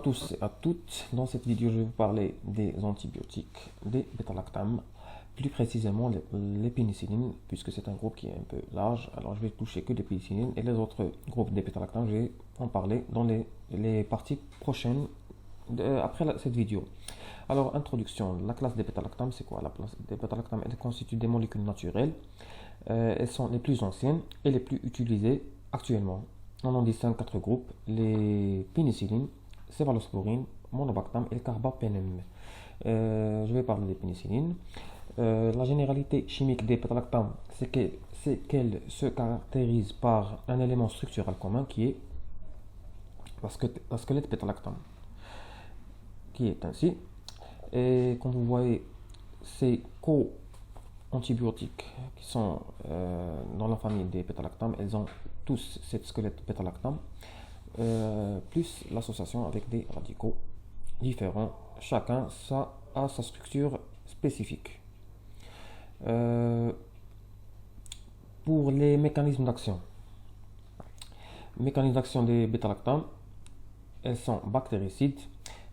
à tous et à toutes. Dans cette vidéo, je vais vous parler des antibiotiques, des bêta-lactams, plus précisément les pénicillines, puisque c'est un groupe qui est un peu large. Alors, je vais toucher que les pénicillines et les autres groupes des bêta-lactams, je vais en parler dans les parties prochaines après cette vidéo. Alors, introduction. La classe des bêta-lactams, c'est quoi? La classe des bêta-lactams, elle constitue des molécules naturelles. Elles sont les plus anciennes et les plus utilisées actuellement. On en distingue quatre groupes: les pénicillines, céphalosporines, monobactam et le carbapenem. Je vais parler des pénicillines. La généralité chimique des bêta-lactams, c'est qu'elles se caractérisent par un élément structural commun qui est la squelette bêta-lactam, qui est ainsi. Et comme vous voyez, ces co-antibiotiques qui sont dans la famille des bêta-lactams, elles ont tous cette squelette bêta-lactam, plus l'association avec des radicaux différents. Chacun a sa structure spécifique. Pour les mécanismes d'action. Mécanismes d'action des bêta-lactams, elles sont bactéricides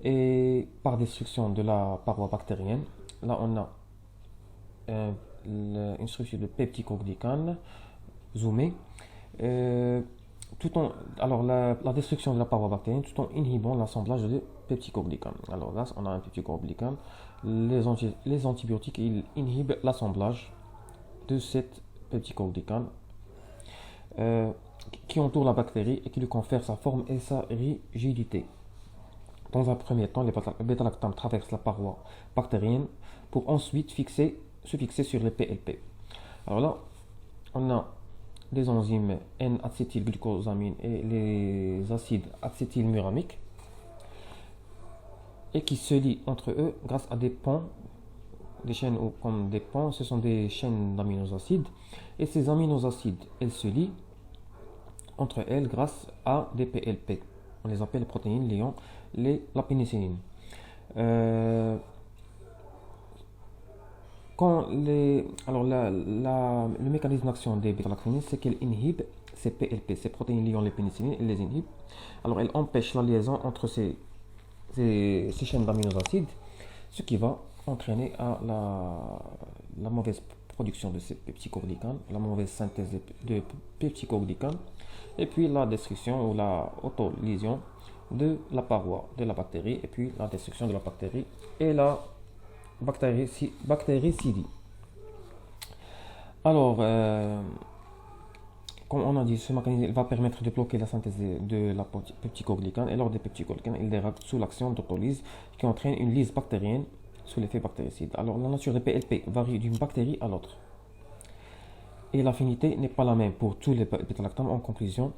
et par destruction de la paroi bactérienne. Là, on a une structure de peptidoglycane zoomée. Alors la destruction de la paroi bactérienne tout en inhibant l'assemblage de peptidoglycanes. Alors là, on a un peptidoglycane. Les antibiotiques, ils inhibent l'assemblage de cette peptidoglycane qui entoure la bactérie et qui lui confère sa forme et sa rigidité. Dans un premier temps, les bêta-lactams traversent la paroi bactérienne pour ensuite se fixer sur les PLP. Alors là, on a des enzymes N-acétylglucosamine et les acides acétylmuramiques et qui se lient entre eux grâce à des ponts, des chaînes comme des ponts, ce sont des chaînes d'aminoacides, et ces aminoacides, elles se lient entre elles grâce à des PLP. On les appelle les protéines liant la pénicilline. Le mécanisme d'action des bêta-lactamines, c'est qu'elles inhibent ces PLP, ces protéines liant les pénicillines, elles les inhibent. Alors, elles empêchent la liaison entre ces chaînes d'aminoacides, ce qui va entraîner à la mauvaise production de ces peptidoglycanes, la mauvaise synthèse de peptidoglycanes, et puis la destruction ou la autolésion de la paroi de la bactérie, et puis la destruction de la bactérie et la bactéricidie. Alors, comme on a dit, ce mécanisme va permettre de bloquer la synthèse de la peptidoglycane, et lors des peptidoglycanes, il dérape sous l'action d'autolyse qui entraîne une lyse bactérienne sous l'effet bactéricide. Alors, la nature des PLP varie d'une bactérie à l'autre et l'affinité n'est pas la même pour tous les bêta-lactams. En conclusion,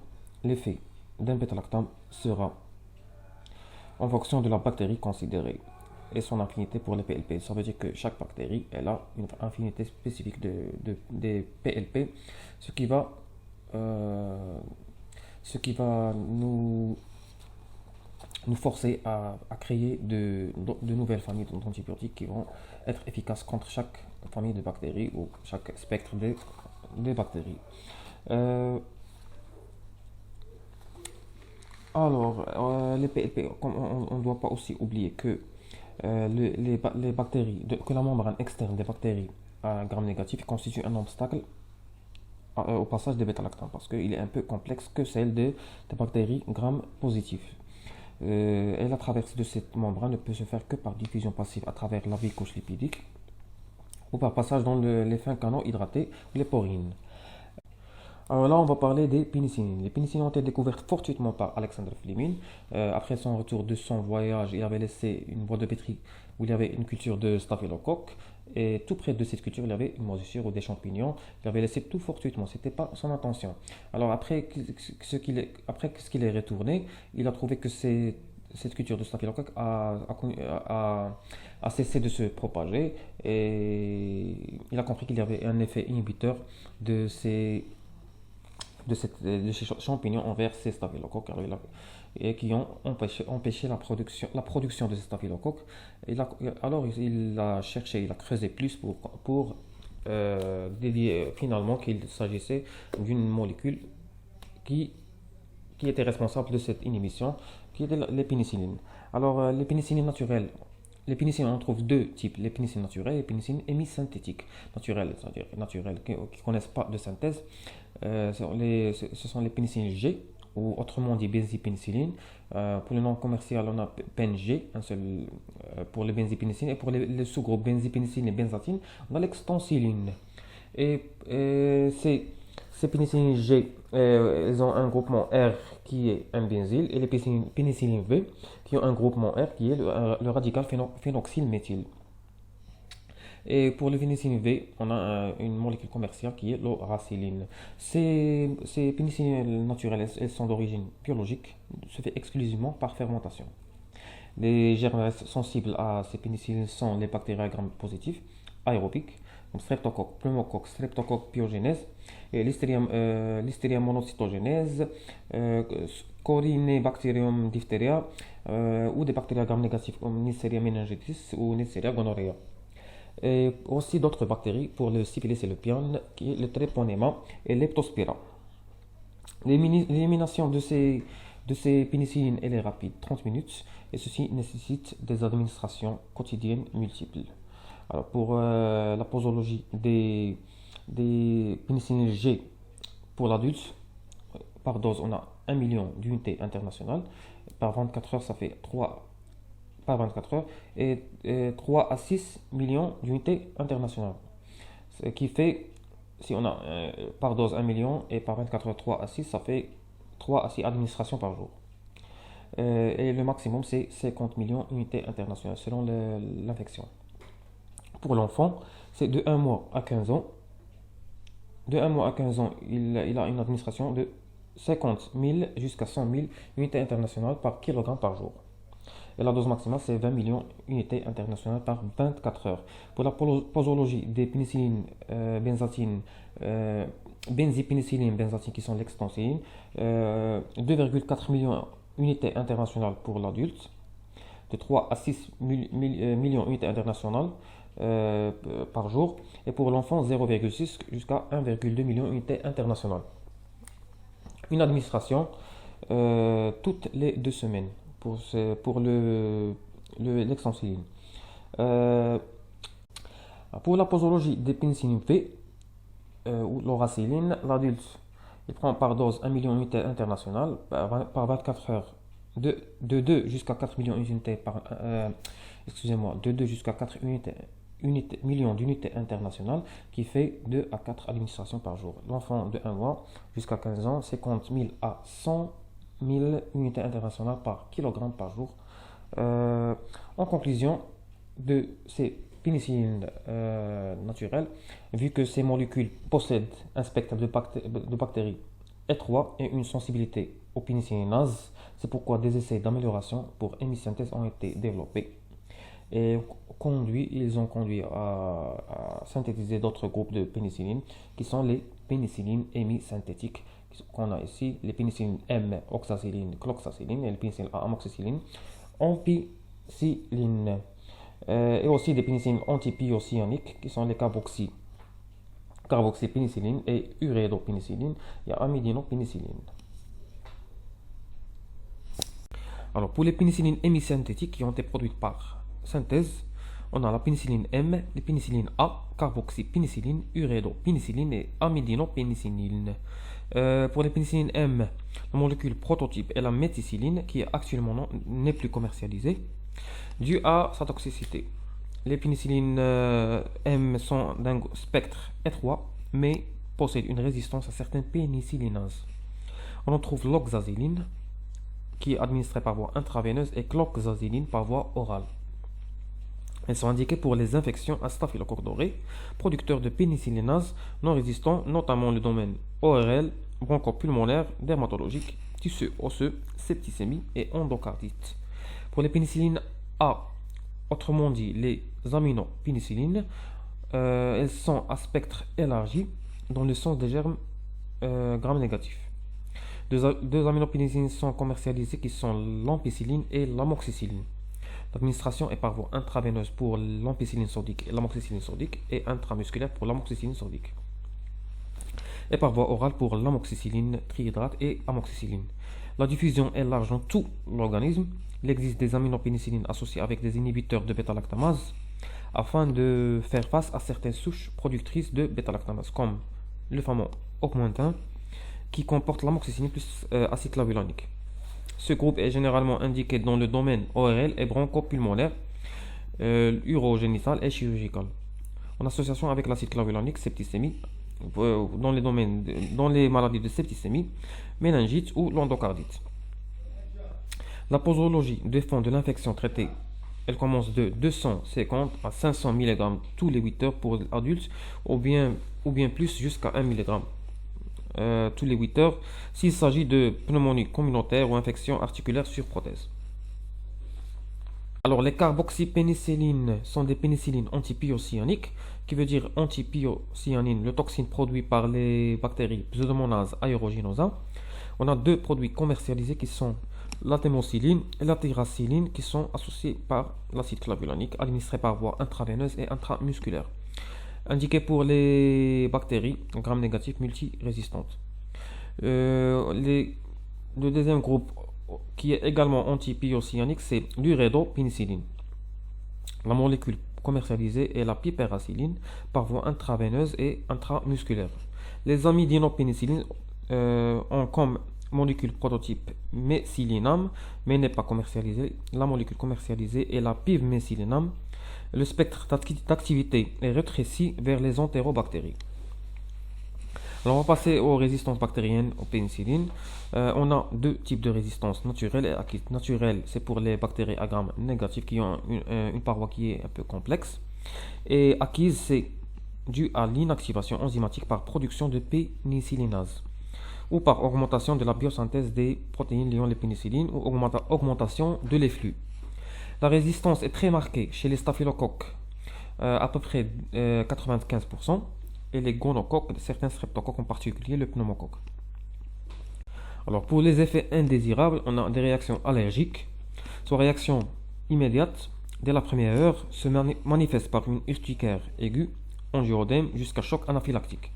l'effet d'un bêta-lactam sera en fonction de la bactérie considérée et son affinité pour les PLP. Ça veut dire que chaque bactérie, elle a une affinité spécifique des PLP, ce qui va nous forcer à créer de nouvelles familles d'antibiotiques qui vont être efficaces contre chaque famille de bactéries ou chaque spectre des bactéries. Les PLP, on ne doit pas aussi oublier que les bactéries, que la membrane externe des bactéries à gram négatif constitue un obstacle au passage des bêta-lactams parce qu'il est un peu complexe que celle des bactéries gram positifs. Et la traversée de cette membrane ne peut se faire que par diffusion passive à travers la vie couche lipidique ou par passage dans les fins canaux hydratés ou les porines. Alors là, on va parler des pénicillines. Les pénicillines ont été découvertes fortuitement par Alexander Fleming. Après son retour de son voyage, il avait laissé une boîte de pétri où il y avait une culture de staphylocoque. Et tout près de cette culture, il y avait une moisissure ou des champignons. Il avait laissé tout fortuitement. Ce n'était pas son intention. Alors après qu'il est retourné, il a trouvé que cette culture de staphylocoque a cessé de se propager. Et il a compris qu'il y avait un effet inhibiteur de ces champignons envers ces staphylocoques et qui ont empêché la production de ces staphylocoques. Alors il a cherché, il a creusé plus pour délier finalement qu'il s'agissait d'une molécule qui était responsable de cette inhibition, qui est les pénicillines. Alors, les pénicillines naturelles, les pénicillines, on trouve deux types, les pénicillines naturelles et les pénicillines hémisynthétiques. Naturelles, c'est-à-dire naturelles, qui ne connaissent pas de synthèse. Ce sont les pénicillines G, ou autrement dit benzipénicilline. Pour le nom commercial, on a PNG, un seul pour les benzipénicillines. Et pour les sous-groupes benzipénicilline et benzatine, on a l'extensiline. Ces pénicillines G, elles ont un groupement R qui est un benzyle, et les pénicillines V qui ont un groupement R qui est le radical phénoxylméthyle. Et pour le pénicilline V, on a une molécule commerciale qui est l'uracyline. Ces pénicillines naturelles, elles sont d'origine biologique, se fait exclusivement par fermentation. Les germes sensibles à ces pénicillines sont les bactéries à gram positif, aérobiques, comme Streptocoque, pneumocoque, Streptocoque pyogenes, et Listeria monocytogenes, Corynebacterium diphtheria, ou des bactéries à gram négatif comme Neisseria meningitis ou Neisseria gonorrhea. Et aussi d'autres bactéries pour le syphilis et le pion, qui est le Treponema et Leptospira. L'élimination de ces pénicillines est rapide, 30 minutes, et ceci nécessite des administrations quotidiennes multiples. Alors pour la posologie des pénicillines G pour l'adulte, par dose, on a 1 million d'unités internationales. Par 24 heures, ça fait 3 par 24 heures et 3 à 6 millions d'unités internationales. Ce qui fait, si on a par dose 1 million et par 24 heures 3 à 6, ça fait 3 à 6 administrations par jour. Et le maximum, c'est 50 millions d'unités internationales selon l'infection. Pour l'enfant, c'est de 1 mois à 15 ans. De 1 mois à 15 ans, il a une administration de 50 000 jusqu'à 100 000 unités internationales par kilogramme par jour. Et la dose maximale, c'est 20 millions d'unités internationales par 24 heures. Pour la posologie des pénicillines benzatine, benzipénicilline, benzatine qui sont l'extensiline, 2,4 millions d'unités internationales pour l'adulte, de 3 à 6 millions d'unités internationales par jour, et pour l'enfant 0,6 jusqu'à 1,2 million d'unités internationales. Une administration toutes les 2 semaines pour l'extensiline. Pour la posologie des pénicillines V ou l'uracyline, l'adulte il prend par dose 1 million d'unités internationales par 24 heures de 2 jusqu'à 4 millions d'unités par de 2 jusqu'à 4 millions d'unités internationales, qui fait 2 à 4 administrations par jour. L'enfant de 1 mois jusqu'à 15 ans, 50 000 à 100 000 unités internationales par kilogramme par jour. En conclusion de ces pénicillines naturelles, vu que ces molécules possèdent un spectre de bactéries étroit et une sensibilité aux pénicillinases, c'est pourquoi des essais d'amélioration pour hémisynthèse ont été développés. Et ils ont conduit à synthétiser d'autres groupes de pénicillines qui sont les pénicillines hémisynthétiques qu'on a ici, les pénicillines M, oxacilline, cloxacilline, et les pénicillines A, amoxicilline, ampicilline, et aussi des pénicillines antipyrocyaniques qui sont les carboxypénicilline et urédopénicilline et amidinopénicilline. Alors pour les pénicillines hémisynthétiques qui ont été produites par synthèse, on a la pénicilline M, les pénicillines A, carboxypénicilline, urédopénicilline et amidinopénicilline. Pour les pénicillines M, la molécule prototype est la méticilline qui actuellement n'est plus commercialisée due à sa toxicité. Les pénicillines M sont d'un spectre étroit mais possèdent une résistance à certaines pénicillinases. On en trouve l'oxaziline qui est administrée par voie intraveineuse et cloxaziline par voie orale. Elles sont indiquées pour les infections à staphylocoque doré, producteurs de pénicillinase non résistants, notamment le domaine ORL, bronchopulmonaire, dermatologique, tissu osseux, septicémie et endocardite. Pour les pénicillines A, autrement dit les aminopénicillines, elles sont à spectre élargi dans le sens des germes gram négatifs. Deux aminopénicillines sont commercialisées qui sont l'ampicilline et l'amoxicilline. L'administration est par voie intraveineuse pour l'ampicilline sodique et l'amoxicilline sodique et intramusculaire pour l'amoxicilline sodique. Et par voie orale pour l'amoxicilline trihydrate et amoxicilline. La diffusion est large dans tout l'organisme. Il existe des aminopénicillines associés avec des inhibiteurs de bêta-lactamase afin de faire face à certaines souches productrices de bêta-lactamase, comme le fameux augmentin qui comporte l'amoxicilline plus acide clavulanique. Ce groupe est généralement indiqué dans le domaine ORL et bronchopulmonaire, urogénital et chirurgical, en association avec l'acide clavulanique, septicémie, dans les maladies de septicémie, méningite ou l'endocardite. La posologie des fonds de l'infection traitée, elle commence de 250 à 500 mg tous les 8 heures pour adultes ou bien plus jusqu'à 1 mg tous les 8 heures s'il s'agit de pneumonie communautaire ou infection articulaire sur prothèse. Alors, les carboxypénicillines sont des pénicillines antipyrocyaniques, qui veut dire antipyrocyanine, le toxine produit par les bactéries Pseudomonas aeruginosa. On a deux produits commercialisés qui sont la thémocyline et la tiracyline, qui sont associés par l'acide clavulanique, administrés par voie intraveineuse et intramusculaire, indiqués pour les bactéries gram négatif multirésistantes. Le deuxième groupe qui est également antipyrocyanique, c'est l'urédopénicilline. La molécule commercialisée est la piperacilline par voie intraveineuse et intramusculaire. Les amidinopénicillines ont comme molécule prototype méthylinam, mais n'est pas commercialisée. La molécule commercialisée est la pivméthylinam. Le spectre d'activité est rétréci vers les entérobactéries. Alors, on va passer aux résistances bactériennes aux pénicillines. On a deux types de résistance, naturelle et acquise. Naturelle, c'est pour les bactéries à gram négatif qui ont une paroi qui est un peu complexe. Et acquise, c'est dû à l'inactivation enzymatique par production de pénicillinase ou par augmentation de la biosynthèse des protéines liant les pénicillines ou augmentation de l'efflux. La résistance est très marquée chez les staphylocoques, à peu près 95%, et les gonocoques, certains streptocoques, en particulier le pneumocoque. Alors, pour les effets indésirables, on a des réactions allergiques, soit réaction immédiate dès la première heure, se manifeste par une urticaire aiguë, angioëdème, jusqu'à choc anaphylactique.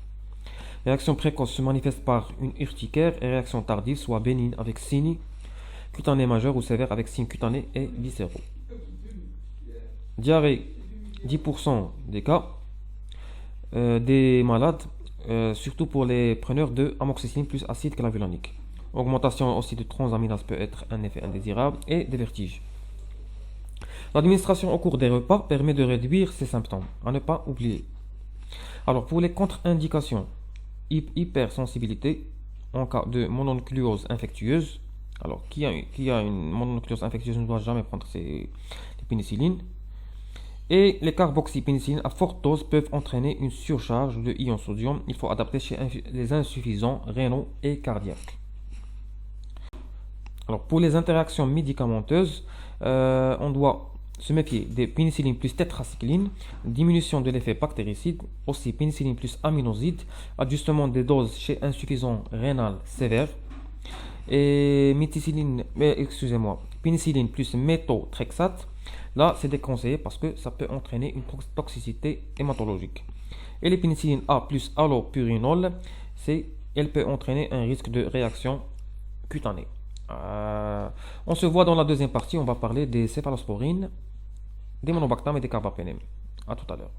Réaction précoce se manifeste par une urticaire et réaction tardive, soit bénigne avec signes cutanés majeurs ou sévères avec signes cutanés et viscéraux. Diarrhée, 10% des cas des malades, surtout pour les preneurs de amoxicilline plus acide clavulanique. Augmentation aussi de transaminase peut être un effet indésirable et des vertiges. L'administration au cours des repas permet de réduire ces symptômes, à ne pas oublier. Alors, pour les contre-indications, hypersensibilité en cas de mononucléose infectieuse. Alors, qui a une mononucléose infectieuse ne doit jamais prendre les pénicillines. Et les carboxypénicillines à forte dose peuvent entraîner une surcharge de ion sodium. Il faut adapter chez les insuffisants rénaux et cardiaques. Alors, pour les interactions médicamenteuses, on doit se méfier des pénicillines plus tétracycline, diminution de l'effet bactéricide, aussi pénicilline plus aminoside, ajustement des doses chez insuffisant rénal sévère, et pénicilline plus méthotrexate. Là, c'est déconseillé parce que ça peut entraîner une toxicité hématologique. Et les pénicillines A plus allopurinol, elle peut entraîner un risque de réaction cutanée. On se voit dans la deuxième partie, on va parler des céphalosporines, des monobactam et des carbapénèmes. A tout à l'heure.